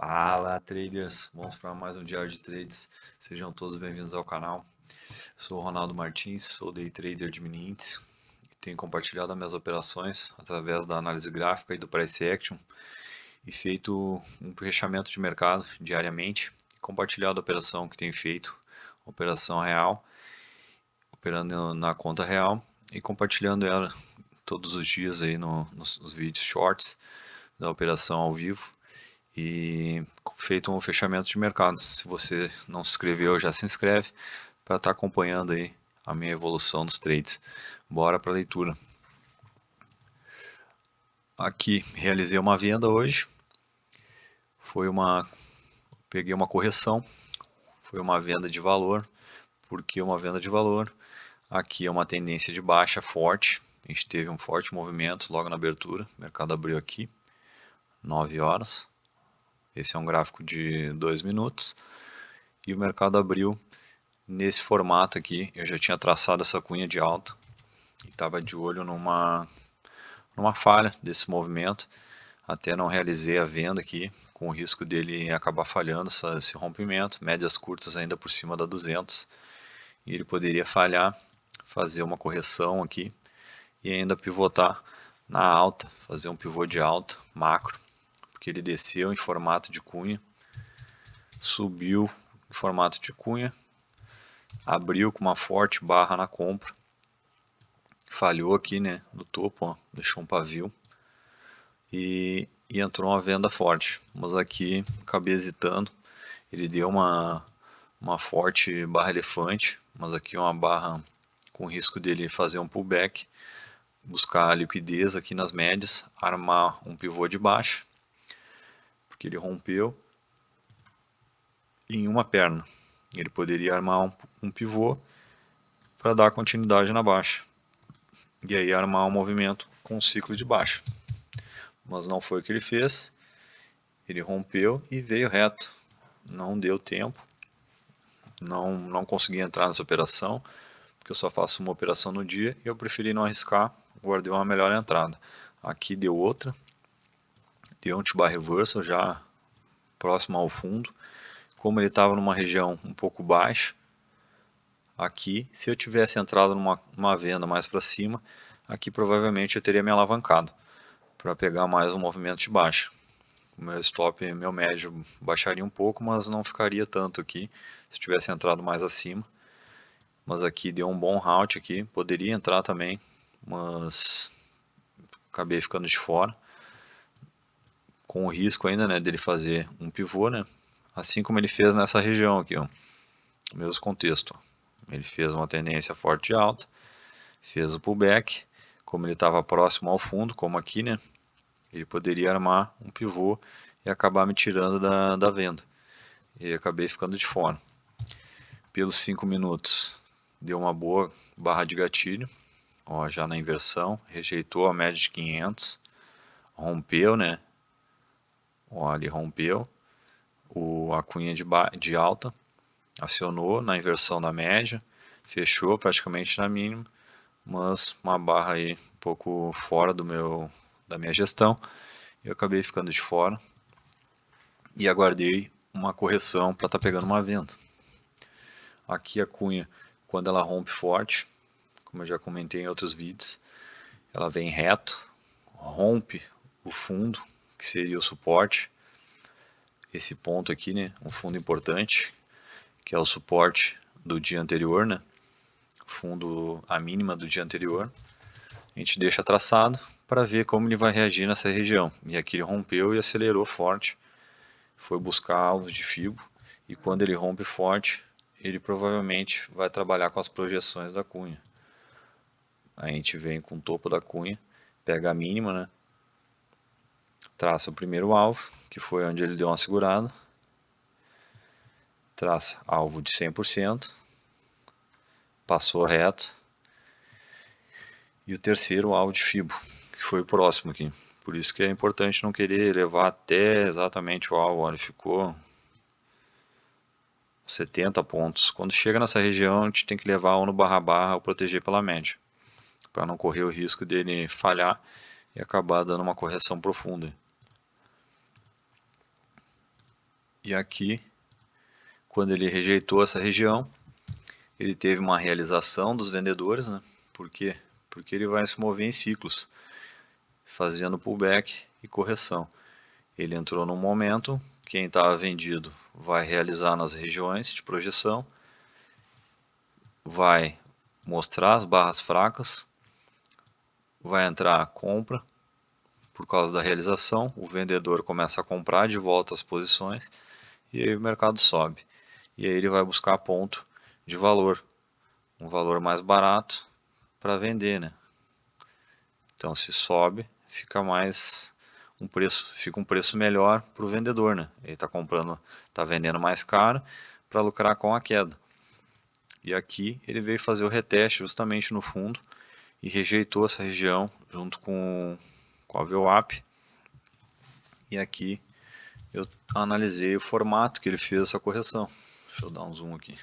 Fala, traders! Vamos para mais um diário de trades. Sejam todos bem-vindos ao canal. Sou o Ronaldo Martins, sou day trader de mini índice e tenho compartilhado as minhas operações através da análise gráfica e do price action e feito um fechamento de mercado diariamente, compartilhado a operação que tenho feito, operação real, operando na conta real e compartilhando ela todos os dias aí nos vídeos shorts da operação ao vivo. E feito um fechamento de mercado. Se você não se inscreveu, já se inscreve para estar acompanhando aí a minha evolução dos trades. Bora para a leitura. Aqui realizei uma venda hoje. Peguei uma correção. Foi uma venda de valor. Por que uma venda de valor? Aqui é uma tendência de baixa forte. A gente teve um forte movimento logo na abertura. O mercado abriu aqui 9 horas. Esse é um gráfico de 2 minutos. E o mercado abriu nesse formato aqui. Eu já tinha traçado essa cunha de alta. E estava de olho numa falha desse movimento. Até não realizei a venda aqui. Com o risco dele acabar falhando esse rompimento. Médias curtas ainda por cima da 200. E ele poderia falhar. Fazer uma correção aqui. E ainda pivotar na alta. Fazer um pivô de alta macro. Porque ele desceu em formato de cunha, subiu em formato de cunha, abriu com uma forte barra na compra, falhou aqui, né, no topo, ó, deixou um pavio e entrou uma venda forte, mas aqui acabei hesitando. Ele deu uma forte barra elefante, mas aqui uma barra com risco dele fazer um pullback, buscar liquidez aqui nas médias, armar um pivô de baixa, porque ele rompeu em uma perna. Ele poderia armar um pivô para dar continuidade na baixa. E aí armar um movimento com um ciclo de baixa. Mas não foi o que ele fez. Ele rompeu e veio reto. Não deu tempo. Não consegui entrar nessa operação, porque eu só faço uma operação no dia e eu preferi não arriscar. Guardei uma melhor entrada. Aqui deu outra. Deu um T-bar reversal já próximo ao fundo. Como ele estava numa região um pouco baixa, aqui, se eu tivesse entrado numa venda mais para cima, aqui provavelmente eu teria me alavancado para pegar mais um movimento de baixa. O meu stop, meu médio baixaria um pouco, mas não ficaria tanto aqui se eu tivesse entrado mais acima. Mas aqui deu um bom route aqui, poderia entrar também, mas acabei ficando de fora. Com o risco ainda, né, dele fazer um pivô, né, assim como ele fez nessa região aqui, ó, mesmo contexto. Ele fez uma tendência forte de alta, fez o pullback, como ele estava próximo ao fundo, como aqui, né, ele poderia armar um pivô e acabar me tirando da venda. E acabei ficando de fora. Pelos 5 minutos, deu uma boa barra de gatilho, ó, já na inversão, rejeitou a média de 500, rompeu, né, ó, ali rompeu a cunha de alta, acionou na inversão da média, fechou praticamente na mínima, mas uma barra aí um pouco fora da minha gestão, eu acabei ficando de fora e aguardei uma correção para estar pegando uma venda. Aqui a cunha, quando ela rompe forte, como eu já comentei em outros vídeos, ela vem reto, rompe o fundo, que seria o suporte, esse ponto aqui, né, um fundo importante, que é o suporte do dia anterior, né, fundo a mínima do dia anterior, a gente deixa traçado para ver como ele vai reagir nessa região. E aqui ele rompeu e acelerou forte, foi buscar alvos de Fibo, e quando ele rompe forte, ele provavelmente vai trabalhar com as projeções da cunha. A gente vem com o topo da cunha, pega a mínima, né, traça o primeiro alvo, que foi onde ele deu uma segurada, traça alvo de 100%, passou reto, e o terceiro alvo de Fibo, que foi o próximo aqui. Por isso que é importante não querer levar até exatamente o alvo, ele ficou 70 pontos. Quando chega nessa região, a gente tem que levar ou no barra ou proteger pela média, para não correr o risco dele falhar e acabar dando uma correção profunda. E aqui, quando ele rejeitou essa região, ele teve uma realização dos vendedores, né? Por quê? Porque ele vai se mover em ciclos, fazendo pullback e correção. Ele entrou num momento, quem estava vendido vai realizar nas regiões de projeção, vai mostrar as barras fracas, vai entrar a compra por causa da realização, o vendedor começa a comprar de volta as posições e aí o mercado sobe. E aí ele vai buscar ponto de valor, um valor mais barato para vender, né? Então se sobe, fica um preço melhor para o vendedor, né? Ele está vendendo mais caro para lucrar com a queda. E aqui ele veio fazer o reteste justamente no fundo e rejeitou essa região junto com a VWAP. E aqui eu analisei o formato que ele fez essa correção. Deixa eu dar um zoom aqui.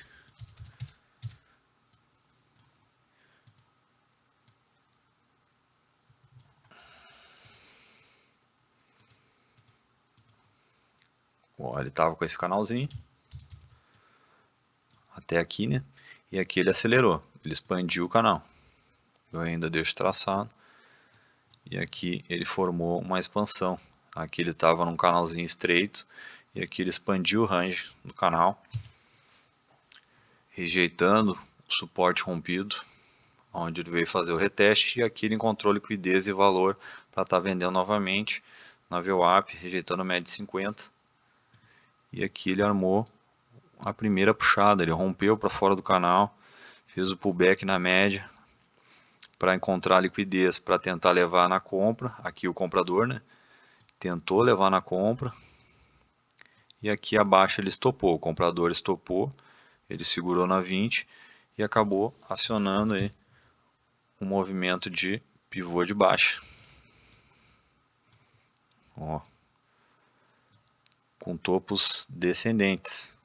Ó, ele estava com esse canalzinho até aqui, né? E aqui ele acelerou, ele expandiu o canal. Eu ainda deixo traçado. E aqui ele formou uma expansão. Aqui ele estava num canalzinho estreito e aqui ele expandiu o range do canal, rejeitando o suporte rompido, onde ele veio fazer o reteste, e aqui ele encontrou liquidez e valor para estar vendendo novamente na VWAP, rejeitando a média de 50. E aqui ele armou a primeira puxada, ele rompeu para fora do canal, fez o pullback na média para encontrar liquidez para tentar levar na compra. Aqui o comprador, né, tentou levar na compra e aqui abaixo ele estopou, o comprador estopou, ele segurou na 20 e acabou acionando aí um movimento de pivô de baixa. Ó, com topos descendentes.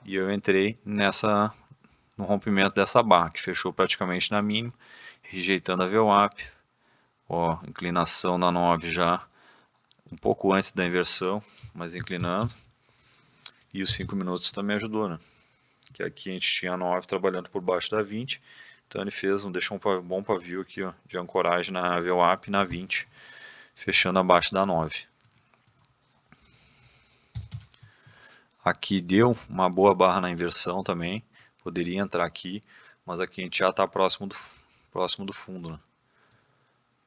E eu entrei no rompimento dessa barra, que fechou praticamente na mínima, rejeitando a VWAP. Ó, inclinação na 9 já, um pouco antes da inversão, mas inclinando. E os 5 minutos também ajudou, né? Que aqui a gente tinha a 9 trabalhando por baixo da 20. Então ele deixou um bom pavio aqui, ó, de ancoragem na VWAP na 20, fechando abaixo da 9. Aqui deu uma boa barra na inversão também, poderia entrar aqui, mas aqui a gente já está próximo do fundo, né?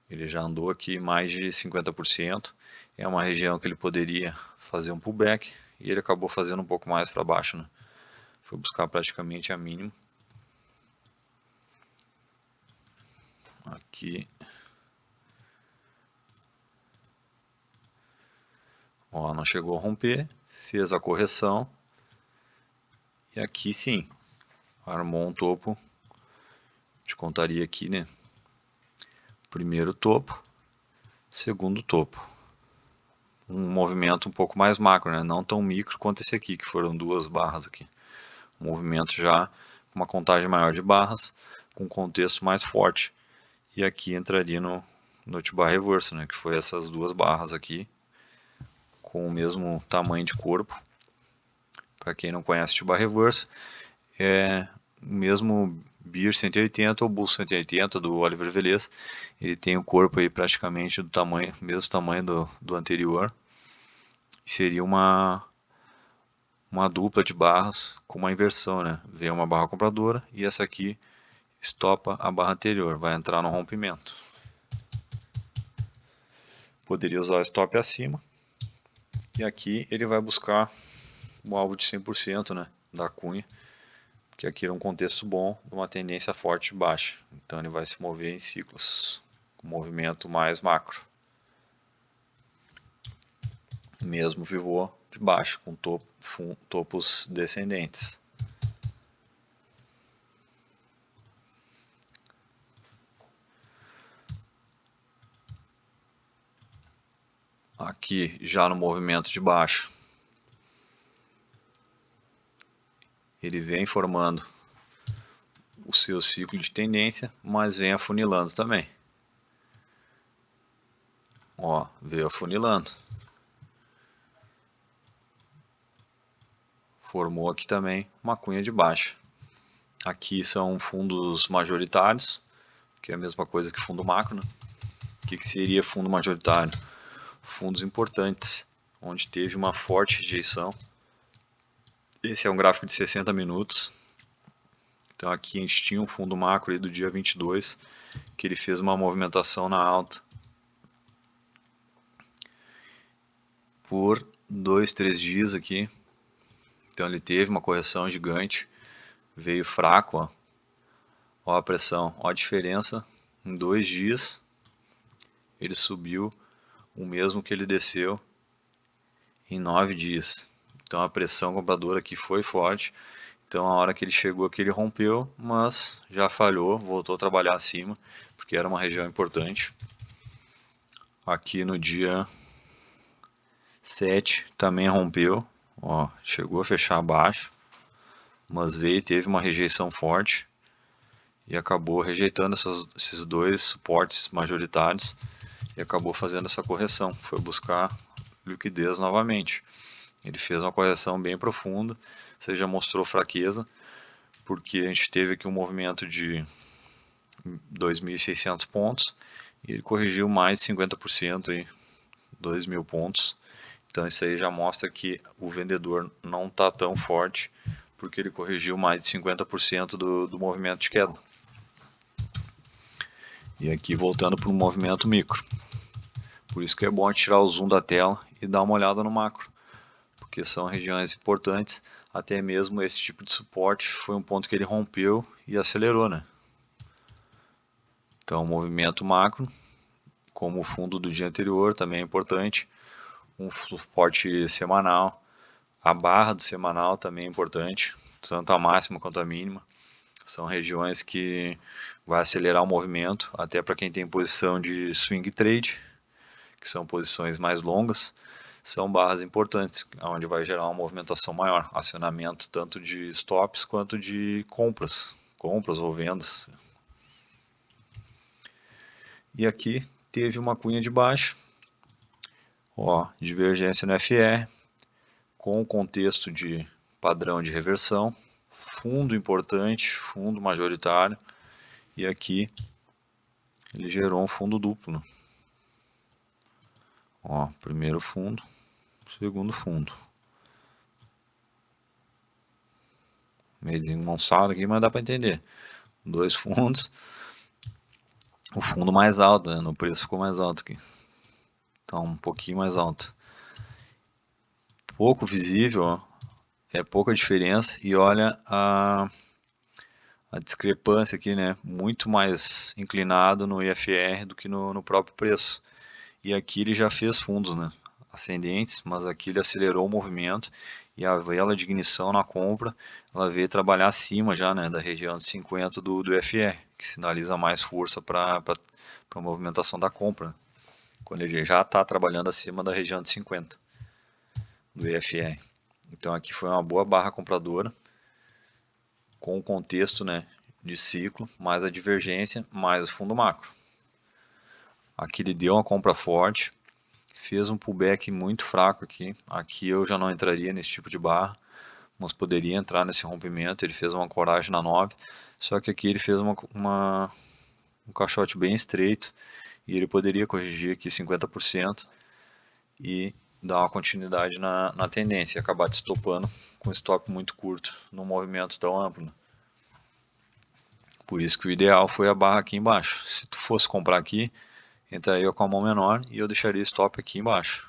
Ele já andou aqui mais de 50%, é uma região que ele poderia fazer um pullback, e ele acabou fazendo um pouco mais para baixo, né? Foi buscar praticamente a mínima. Aqui, ó, não chegou a romper, fez a correção, e aqui sim, armou um topo, te contaria aqui, né? Primeiro topo, segundo topo. Um movimento um pouco mais macro, né? Não tão micro quanto esse aqui, que foram duas barras aqui. Um movimento já com uma contagem maior de barras, com um contexto mais forte. E aqui entraria no T-bar reverso, né? Que foi essas duas barras aqui, com o mesmo tamanho de corpo. Para quem não conhece T-bar reverso, é o mesmo Beer 180 ou Bull 180 do Oliver Velez. Ele tem o corpo aí praticamente do tamanho, mesmo tamanho do anterior. Seria uma dupla de barras com uma inversão, né? Vem uma barra compradora e essa aqui estopa a barra anterior, vai entrar no rompimento. Poderia usar o stop acima. E aqui ele vai buscar o alvo de 100%, né, da cunha, porque aqui era um contexto bom de uma tendência forte de baixa. Então ele vai se mover em ciclos, com movimento mais macro. Mesmo pivô de baixo, com topos descendentes. Aqui já no movimento de baixo, ele vem formando o seu ciclo de tendência, mas vem afunilando também. Ó, veio afunilando. formou aqui também uma cunha de baixa. Aqui são fundos majoritários, que é a mesma coisa que fundo macro, né? O que seria fundo majoritário? Fundos importantes, onde teve uma forte rejeição. Esse é um gráfico de 60 minutos. Então aqui a gente tinha um fundo macro aí do dia 22, que ele fez uma movimentação na alta por 2, 3 dias aqui. Então ele teve uma correção gigante, veio fraco, ó. Ó a pressão, ó a diferença, em 2 dias ele subiu o mesmo que ele desceu em 9 dias. Então a pressão compradora aqui foi forte. Então a hora que ele chegou aqui ele rompeu, mas já falhou, voltou a trabalhar acima, porque era uma região importante. Aqui no dia 7 também rompeu, ó, chegou a fechar abaixo, mas veio e teve uma rejeição forte e acabou rejeitando esses dois suportes majoritários e acabou fazendo essa correção, foi buscar liquidez novamente. Ele fez uma correção bem profunda, você já mostrou fraqueza, porque a gente teve aqui um movimento de 2.600 pontos e ele corrigiu mais de 50%, aí, 2.000 pontos. Então isso aí já mostra que o vendedor não está tão forte, porque ele corrigiu mais de 50% do movimento de queda. E aqui voltando para o movimento micro. Por isso que é bom tirar o zoom da tela e dar uma olhada no macro, porque são regiões importantes. Até mesmo esse tipo de suporte foi um ponto que ele rompeu e acelerou, né? Então o movimento macro, como o fundo do dia anterior, também é importante. Um suporte semanal, a barra do semanal também é importante, tanto a máxima quanto a mínima. São regiões que vai acelerar o movimento, até para quem tem posição de swing trade, que são posições mais longas, são barras importantes, onde vai gerar uma movimentação maior, acionamento tanto de stops quanto de compras ou vendas. E aqui teve uma cunha de baixa, ó, divergência no FR, com o contexto de padrão de reversão, fundo importante, fundo majoritário, e aqui ele gerou um fundo duplo. Ó, primeiro fundo, segundo fundo. Meio desengonçado aqui, mas dá para entender. Dois fundos, o fundo mais alto, né? No preço ficou mais alto aqui. Então, um pouquinho mais alto. Pouco visível, ó. É pouca diferença. E olha a discrepância aqui, né? Muito mais inclinado no IFR do que no próprio preço. E aqui ele já fez fundos, né? Ascendentes, mas aqui ele acelerou o movimento e a vela de ignição na compra, ela veio trabalhar acima já, né, da região de 50 do IFR, que sinaliza mais força para a movimentação da compra, quando ele já está trabalhando acima da região de 50 do IFR. Então aqui foi uma boa barra compradora, com o contexto, né, de ciclo, mais a divergência, mais o fundo macro. Aqui ele deu uma compra forte, fez um pullback muito fraco aqui. Aqui eu já não entraria nesse tipo de barra, mas poderia entrar nesse rompimento. Ele fez uma coragem na 9, só que aqui ele fez um caixote bem estreito e ele poderia corrigir aqui 50% e dar uma continuidade na tendência e acabar te estopando com um stop muito curto num movimento tão amplo, né? Por isso que o ideal foi a barra aqui embaixo. Se tu fosse comprar aqui, entraria com a mão menor e eu deixaria stop aqui embaixo,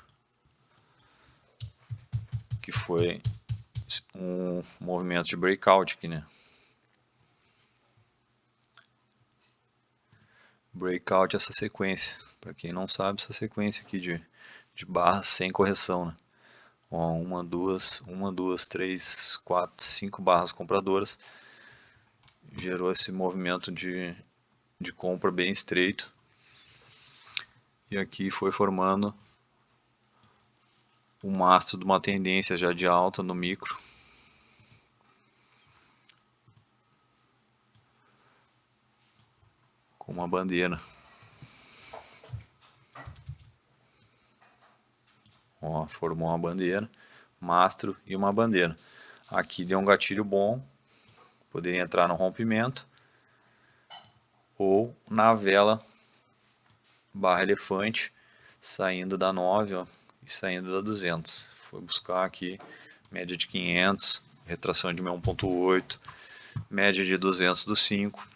que foi um movimento de breakout aqui, né? Breakout é essa sequência, para quem não sabe, essa sequência aqui de barras sem correção, né? Ó, uma, duas, três, quatro, 5 barras compradoras, gerou esse movimento de compra bem estreito, e aqui foi formando o mastro de uma tendência já de alta no micro, com uma bandeira. Ó, formou uma bandeira, mastro e uma bandeira. Aqui deu um gatilho bom, poderia entrar no rompimento ou na vela barra elefante, saindo da 9, ó, e saindo da 200. Foi buscar aqui média de 500, retração de 1.8, média de 200 do 5.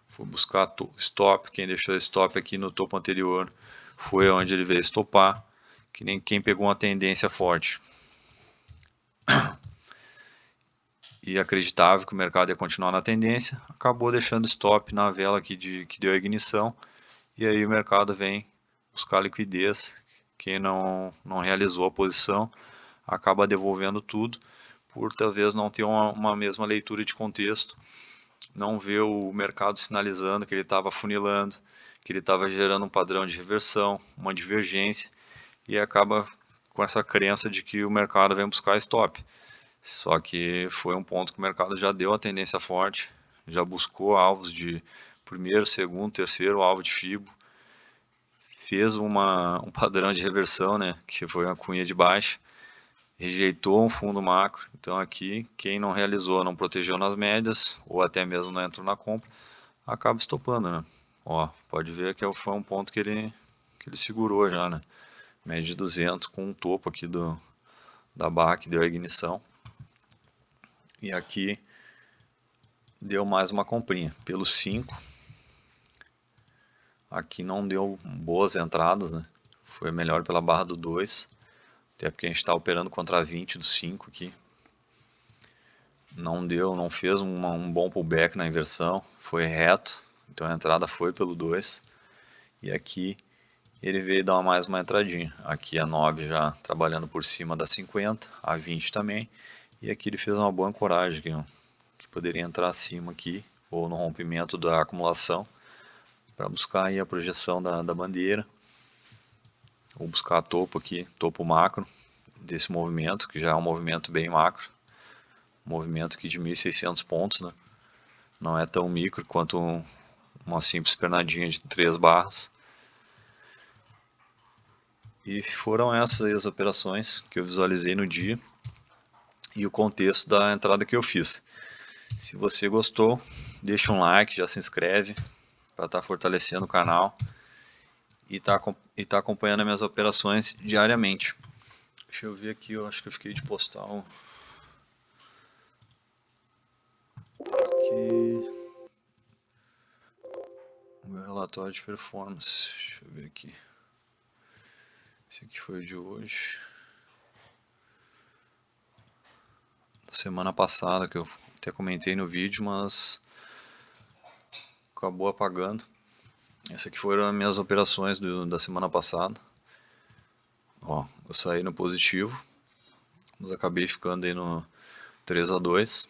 Foi buscar stop, quem deixou stop aqui no topo anterior foi onde ele veio estopar, que nem quem pegou uma tendência forte e acreditava que o mercado ia continuar na tendência, acabou deixando stop na vela aqui que deu a ignição, e aí o mercado vem buscar liquidez. Quem não realizou a posição acaba devolvendo tudo, por talvez não ter uma mesma leitura de contexto, não ver o mercado sinalizando que ele estava funilando, que ele estava gerando um padrão de reversão, uma divergência, e acaba com essa crença de que o mercado vem buscar stop. Só que foi um ponto que o mercado já deu a tendência forte, já buscou alvos de primeiro, segundo, terceiro alvo de Fibo, fez um padrão de reversão, né, que foi uma cunha de baixa, rejeitou um fundo macro. Então aqui, quem não realizou, não protegeu nas médias, ou até mesmo não entrou na compra, acaba estopando, né. Ó, pode ver que foi um ponto que ele segurou já, né, média de 200 com um topo aqui da barra que deu a ignição. E aqui deu mais uma comprinha pelo 5. Aqui não deu boas entradas, né? Foi melhor pela barra do 2. Até porque a gente está operando contra a 20 do 5 aqui. Não deu, não fez um bom pullback na inversão. Foi reto. Então a entrada foi pelo 2. E aqui ele veio dar mais uma entradinha. Aqui a 9 já trabalhando por cima da 50. A 20 também. E aqui ele fez uma boa ancoragem aqui, ó, que poderia entrar acima aqui, ou no rompimento da acumulação, para buscar aí a projeção da bandeira, ou buscar topo aqui, topo macro desse movimento, que já é um movimento bem macro, um movimento aqui de 1.600 pontos, né? Não é tão micro quanto uma simples pernadinha de 3 barras. E foram essas as operações que eu visualizei no dia e o contexto da entrada que eu fiz. Se você gostou, deixa um like, já se inscreve para estar fortalecendo o canal e tá acompanhando as minhas operações diariamente. Deixa eu ver aqui, eu acho que eu fiquei de postar aqui o meu relatório de performance. Deixa eu ver aqui. Esse aqui foi o de hoje. Da semana passada, que eu até comentei no vídeo, mas acabou apagando. Essas aqui foram as minhas operações da semana passada. Ó, eu saí no positivo, mas acabei ficando aí no 3-2.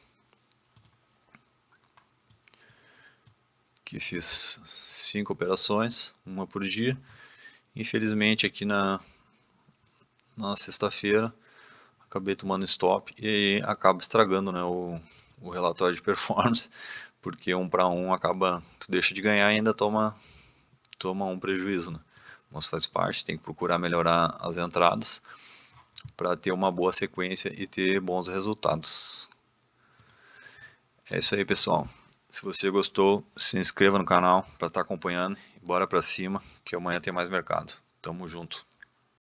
Aqui fiz 5 operações, uma por dia. Infelizmente aqui na sexta-feira acabei tomando stop e aí acaba estragando, né, o relatório de performance, porque 1 para 1 acaba, tu deixa de ganhar e ainda toma um prejuízo, né? Mas faz parte, tem que procurar melhorar as entradas para ter uma boa sequência e ter bons resultados. É isso aí, pessoal. Se você gostou, se inscreva no canal para estar acompanhando e bora para cima, que amanhã tem mais mercado. Tamo junto.